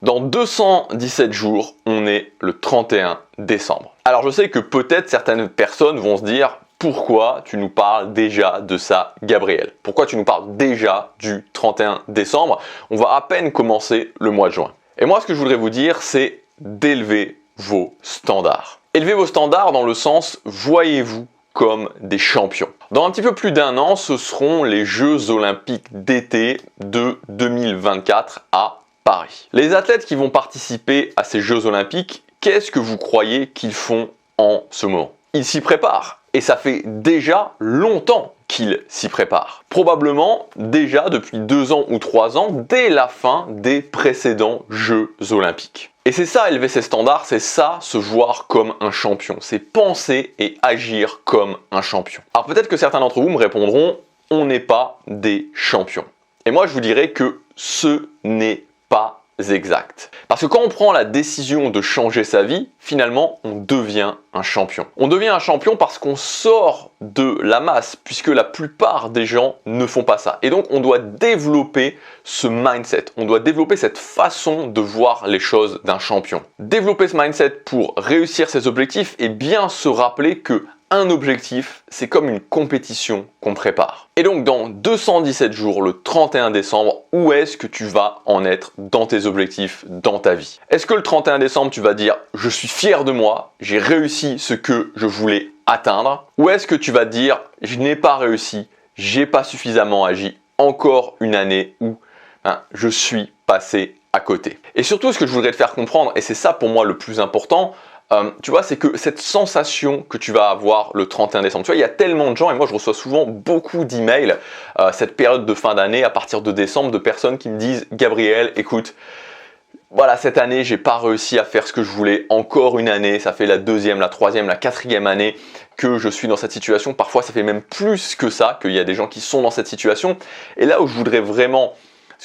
Dans 217 jours, on est le 31 décembre. Alors je sais que peut-être certaines personnes vont se dire « Pourquoi tu nous parles déjà de ça, Gabriel? Pourquoi tu nous parles déjà du 31 décembre? On va à peine commencer le mois de juin. » Et moi, ce que je voudrais vous dire, c'est d'élever vos standards. Élevez vos standards dans le sens « Voyez-vous comme des champions ». Dans un petit peu plus d'un an, ce seront les Jeux Olympiques d'été de 2024 à Paris. Les athlètes qui vont participer à ces Jeux Olympiques, qu'est-ce que vous croyez qu'ils font en ce moment? Ils s'y préparent. Et ça fait déjà longtemps qu'ils s'y préparent. Probablement déjà depuis 2 ans ou 3 ans, dès la fin des précédents Jeux Olympiques. Et c'est ça, élever ses standards, c'est ça, se voir comme un champion. C'est penser et agir comme un champion. Alors peut-être que certains d'entre vous me répondront, on n'est pas des champions. Et moi je vous dirais que ce n'est pas exact. Parce que quand on prend la décision de changer sa vie, finalement, on devient un champion. On devient un champion parce qu'on sort de la masse, puisque la plupart des gens ne font pas ça. Et donc, on doit développer ce mindset. On doit développer cette façon de voir les choses d'un champion. Développer ce mindset pour réussir ses objectifs et bien se rappeler que un objectif, c'est comme une compétition qu'on prépare. Et donc dans 217 jours, le 31 décembre, où est-ce que tu vas en être dans tes objectifs, dans ta vie? Est-ce que le 31 décembre, tu vas dire « je suis fier de moi, j'ai réussi ce que je voulais atteindre » ou est-ce que tu vas dire « je n'ai pas réussi, j'ai pas suffisamment agi, encore une année où je suis passé à côté ». Et surtout, ce que je voudrais te faire comprendre, et c'est ça pour moi le plus important, tu vois, c'est que cette sensation que tu vas avoir le 31 décembre, tu vois, il y a tellement de gens, et moi je reçois souvent beaucoup d'emails, cette période de fin d'année, à partir de décembre, de personnes qui me disent « Gabriel, écoute, voilà, cette année, j'ai pas réussi à faire ce que je voulais, encore une année, ça fait la 2e, la 3e, la 4e année que je suis dans cette situation. Parfois, ça fait même plus que ça, qu'il y a des gens qui sont dans cette situation. » Et là où ce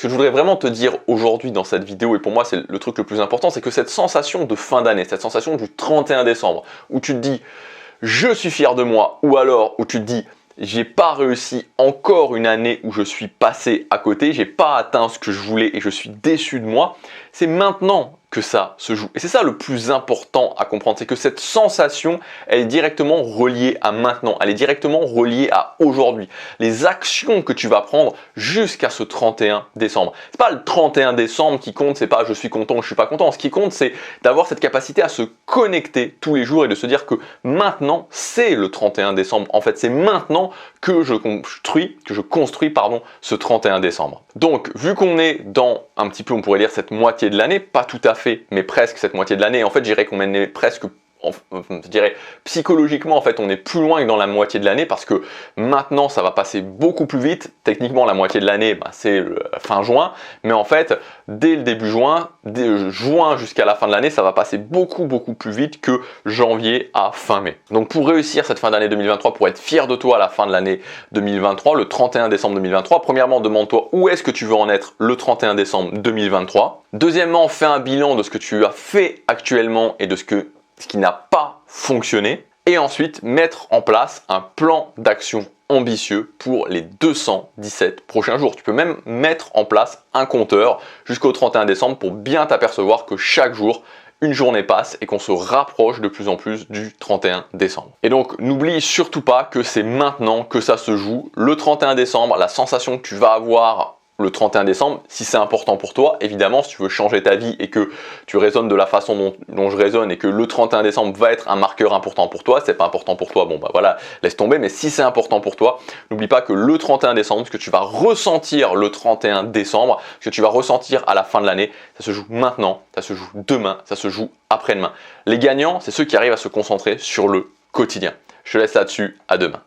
que je voudrais vraiment te dire aujourd'hui dans cette vidéo, et pour moi c'est le truc le plus important, c'est que cette sensation de fin d'année, cette sensation du 31 décembre, où tu te dis « je suis fier de moi » ou alors où tu te dis « j'ai pas réussi encore une année où je suis passé à côté, j'ai pas atteint ce que je voulais et je suis déçu de moi », c'est maintenant que ça se joue. Et c'est ça le plus important à comprendre, c'est que cette sensation, elle est directement reliée à maintenant, elle est directement reliée à aujourd'hui. Les actions que tu vas prendre jusqu'à ce 31 décembre. C'est pas le 31 décembre qui compte, c'est pas je suis content, je suis pas content. Ce qui compte, c'est d'avoir cette capacité à se connecter tous les jours et de se dire que maintenant, c'est le 31 décembre. En fait, c'est maintenant que je construis ce 31 décembre. Donc, vu qu'on est dans un petit peu, on pourrait dire cette moitié de l'année, pas tout à fait, mais presque cette moitié de l'année. En fait, je dirais qu'on est presque, je dirais psychologiquement, en fait, on est plus loin que dans la moitié de l'année parce que maintenant, ça va passer beaucoup plus vite. Techniquement, la moitié de l'année, c'est fin juin, mais en fait, dès le début juin, dès juin jusqu'à la fin de l'année, ça va passer beaucoup plus vite que janvier à fin mai. Donc, pour réussir cette fin d'année 2023, pour être fier de toi à la fin de l'année 2023, le 31 décembre 2023, premièrement, demande-toi où est-ce que tu veux en être le 31 décembre 2023. Deuxièmement, fais un bilan de ce que tu as fait actuellement et de ce qui n'a pas fonctionné. Et ensuite, mettre en place un plan d'action ambitieux pour les 217 prochains jours. Tu peux même mettre en place un compteur jusqu'au 31 décembre pour bien t'apercevoir que chaque jour, une journée passe et qu'on se rapproche de plus en plus du 31 décembre. Et donc, n'oublie surtout pas que c'est maintenant que ça se joue. Le 31 décembre, la sensation que tu vas avoir le 31 décembre, si c'est important pour toi, évidemment, si tu veux changer ta vie et que tu raisonnes de la façon dont je raisonne et que le 31 décembre va être un marqueur important pour toi, c'est pas important pour toi, bon bah voilà, laisse tomber, mais si c'est important pour toi, n'oublie pas que le 31 décembre, ce que tu vas ressentir le 31 décembre, ce que tu vas ressentir à la fin de l'année, ça se joue maintenant, ça se joue demain, ça se joue après-demain. Les gagnants, c'est ceux qui arrivent à se concentrer sur le quotidien. Je te laisse là-dessus, à demain.